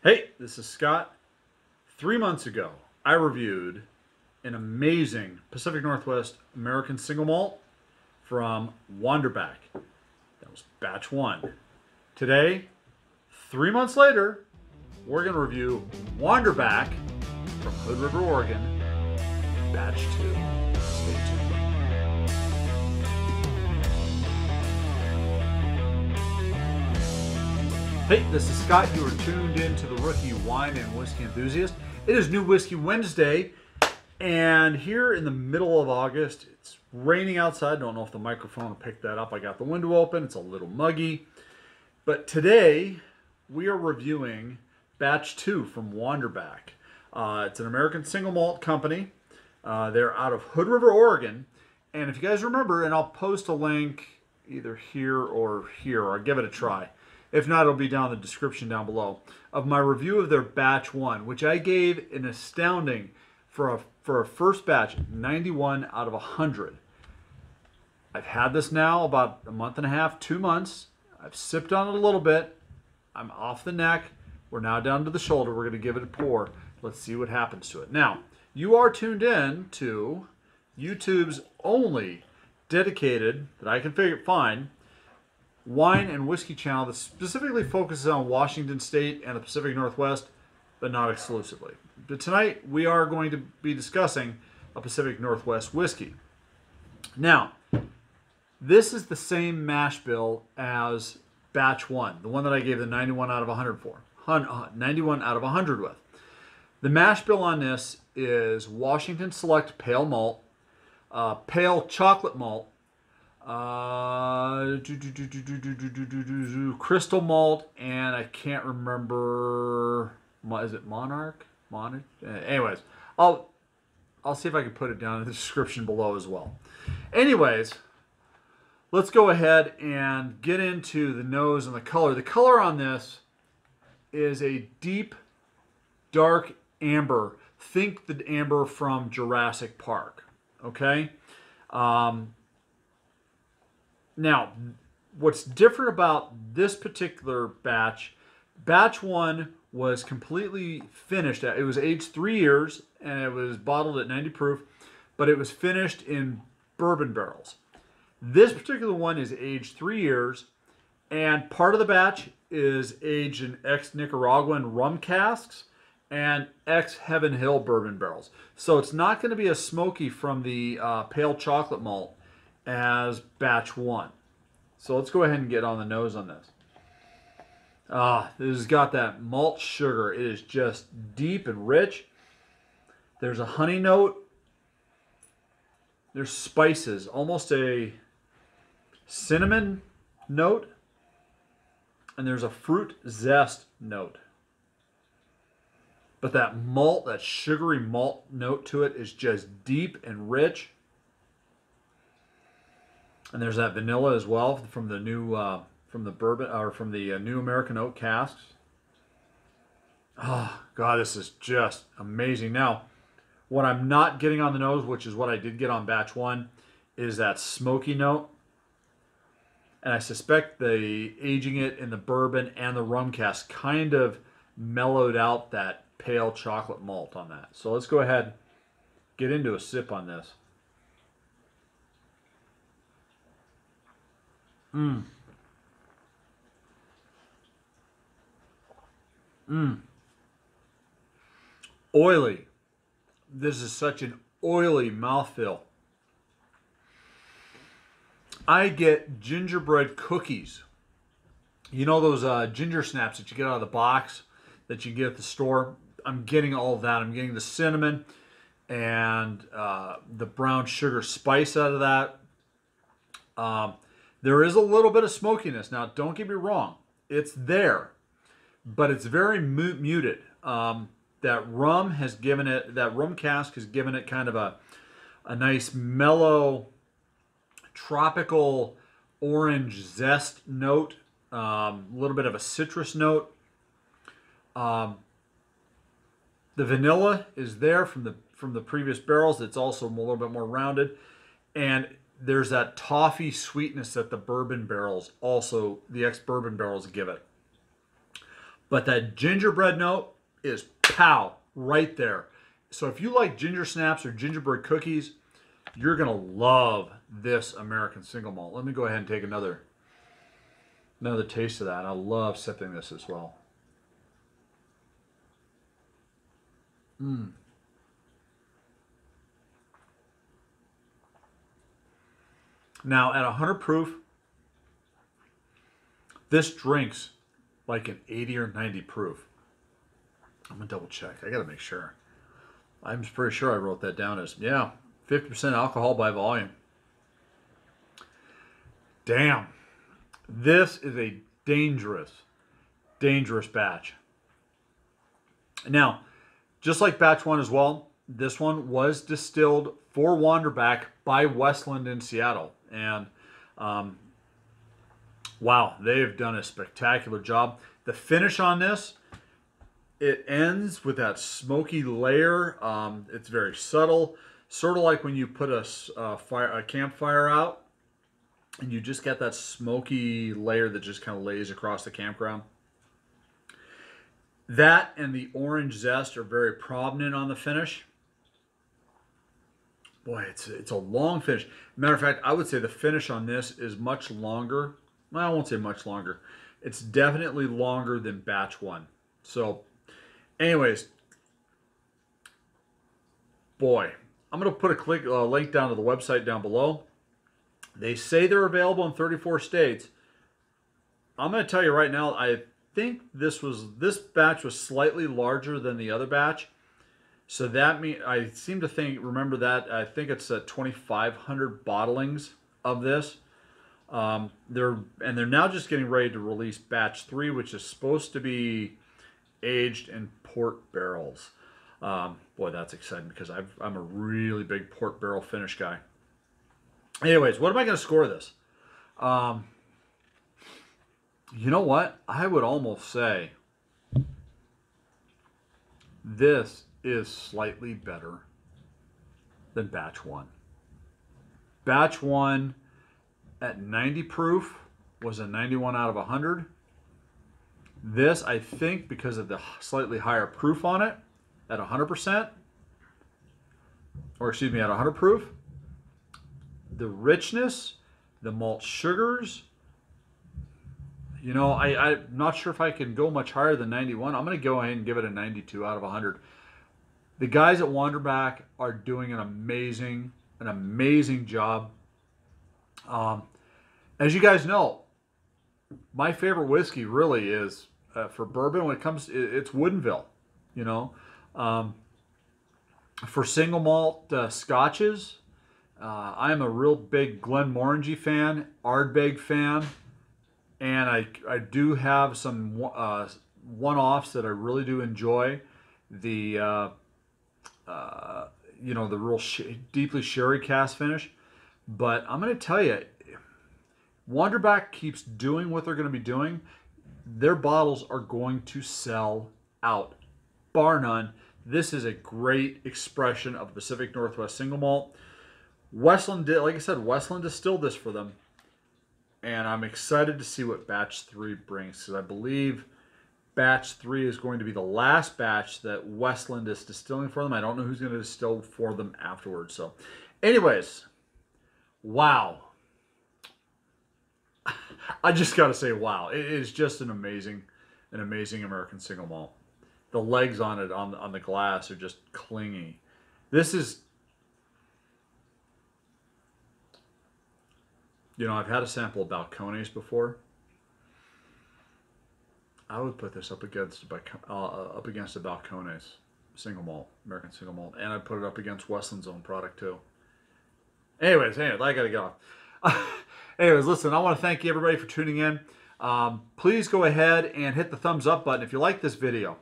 Hey, this is Scott. 3 months ago, I reviewed an amazing Pacific Northwest American single malt from Wanderback. That was batch one. Today, 3 months later, we're going to review Wanderback from Hood River, Oregon, batch two. Stay tuned. Hey, this is Scott. You are tuned in to the Rookie Wine and Whiskey Enthusiast. It is New Whiskey Wednesday, and here in the middle of August, it's raining outside. Don't know if the microphone will pick that up. I got the window open. It's a little muggy. But today, we are reviewing batch two from Wanderback. It's an American single malt company. They're out of Hood River, Oregon. And if you guys remember, and I'll post a link either here or here, or give it a try. If not, it'll be down in the description down below, of my review of their batch one, which I gave an astounding, for a first batch, 91 out of 100. I've had this now about a month and a half, 2 months. I've sipped on it a little bit. I'm off the neck. We're now down to the shoulder. We're going to give it a pour. Let's see what happens to it. Now, you are tuned in to YouTube's only dedicated, that I can find, wine and whiskey channel that specifically focuses on Washington State and the Pacific Northwest, but not exclusively. But tonight we are going to be discussing a Pacific Northwest whiskey. Now, this is the same mash bill as batch one, the one that I gave the 91 out of 100 for. 91 out of 100 with. The mash bill on this is Washington Select Pale Malt, Pale Chocolate Malt, Crystal Malt, and I can't remember, is it Monarch? Anyways, I'll see if I can put it down in the description below as well. Anyways, let's go ahead and get into the nose and the color. The color on this is a deep, dark amber. Think the amber from Jurassic Park, okay? Now, what's different about this particular batch, batch one was completely finished. It was aged 3 years, and it was bottled at 90 proof, but it was finished in bourbon barrels. This particular one is aged 3 years, and part of the batch is aged in ex-Nicaraguan rum casks and ex-Heaven Hill bourbon barrels. So it's not going to be as smoky from the pale chocolate malt as batch one. So let's go ahead and get on the nose on this. This has got that malt sugar. It is just deep and rich. There's a honey note. There's spices, almost a cinnamon note. And there's a fruit zest note. But that malt, that sugary malt note to it is just deep and rich. And there's that vanilla as well from the new, from the bourbon, or from the new American oak casks. Oh God, this is just amazing. Now, what I'm not getting on the nose, which is what I did get on batch one, is that smoky note. And I suspect the aging it in the bourbon and the rum cask kind of mellowed out that pale chocolate malt on that. So let's go ahead and get into a sip on this. Oily. This is such an oily mouthfeel. I get gingerbread cookies. You know those ginger snaps that you get out of the box that you get at the store? I'm getting all of that. I'm getting the cinnamon and the brown sugar spice out of that. There is a little bit of smokiness. Now, don't get me wrong. It's there, but it's very muted. That rum has given it, that rum cask has given it kind of a nice mellow, tropical orange zest note. A little bit of a citrus note. The vanilla is there from the previous barrels. It's also a little bit more rounded, and there's that toffee sweetness that the bourbon barrels also, the ex-bourbon barrels give it. But that gingerbread note is pow right there. So if you like ginger snaps or gingerbread cookies, you're going to love this American single malt. Let me go ahead and take another taste of that. I love sipping this as well. Now at 100 proof, this drinks like an 80 or 90 proof. I'm going to double check. I got to make sure. I'm pretty sure I wrote that down as, yeah, 50% alcohol by volume. Damn. This is a dangerous, dangerous batch. Now, just like batch 1 as well, this one was distilled for Wanderback by Westland in Seattle. And wow, they've done a spectacular job. The finish on this, it ends with that smoky layer. It's very subtle, sort of like when you put a campfire out and you just get that smoky layer that just kind of lays across the campground. That and the orange zest are very prominent on the finish. Boy, it's a long finish. Matter of fact, I would say the finish on this is much longer. Well, I won't say much longer. It's definitely longer than batch 1. So, anyways, boy, I'm going to put a link down to the website down below. They say they're available in 34 states. I'm going to tell you right now, I think this batch was slightly larger than the other batch. So that means, I seem to remember that, I think it's 2,500 bottlings of this. They're now just getting ready to release batch 3, which is supposed to be aged in port barrels. Boy, that's exciting because I'm a really big port barrel finish guy. Anyways, what am I going to score this? You know what? I would almost say this is slightly better than batch 1. Batch 1 at 90 proof was a 91 out of 100. This, I think, because of the slightly higher proof on it, at 100%, or excuse me, at 100 proof, the richness, the malt sugars, you know, I'm not sure if I can go much higher than 91. I'm going to go ahead and give it a 92 out of 100. The guys at Wanderback are doing an amazing job. As you guys know, my favorite whiskey really is, for bourbon, when it comes, it's Woodinville, you know. For single malt scotches, I'm a real big Glenmorangie fan, Ardbeg fan, and I do have some one-offs that I really do enjoy. The you know, the real deeply sherry cask finish. But I'm going to tell you, Wanderback keeps doing what they're going to be doing. Their bottles are going to sell out, bar none. This is a great expression of Pacific Northwest single malt. Westland did, like I said, Westland distilled this for them. And I'm excited to see what batch 3 brings, because I believe batch 3 is going to be the last batch that Westland is distilling for them. I don't know who's going to distill for them afterwards. So, anyways, wow. I just got to say, wow. It is just an amazing American single malt. The legs on it, on the glass, are just clingy. This is, you know, I've had a sample of Balcones before. I would put this up against a Balcones single malt, American single malt, and I'd put it up against Westland's own product too. Anyways, I gotta get off. Anyways, listen, I want to thank you everybody for tuning in. Please go ahead and hit the thumbs up button if you like this video.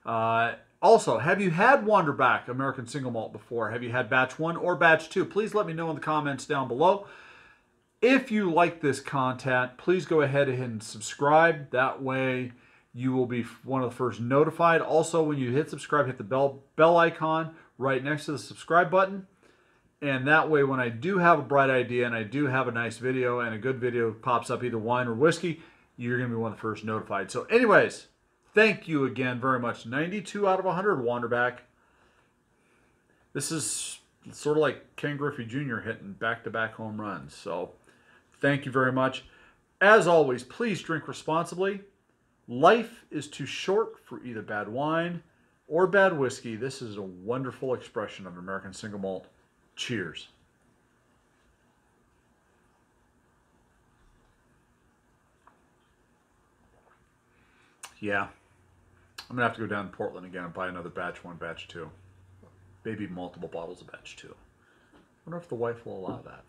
Also, have you had Wanderback American single malt before? Have you had batch 1 or batch 2? Please let me know in the comments down below. If you like this content, please go ahead and subscribe. That way you will be one of the first notified. Also, when you hit subscribe, hit the bell icon right next to the subscribe button. And that way, when I do have a bright idea and I do have a nice video and a good video pops up, either wine or whiskey, you're going to be one of the first notified. So anyways, Thank you again very much. 92 out of 100, Wanderback. This is sort of like Ken Griffey Jr. hitting back-to-back home runs. So thank you very much. As always, please drink responsibly. Life is too short for either bad wine or bad whiskey. This is a wonderful expression of American single malt. Cheers. Yeah, I'm going to have to go down to Portland again and buy another batch 1, batch 2. Maybe multiple bottles of batch 2. I wonder if the wife will allow that.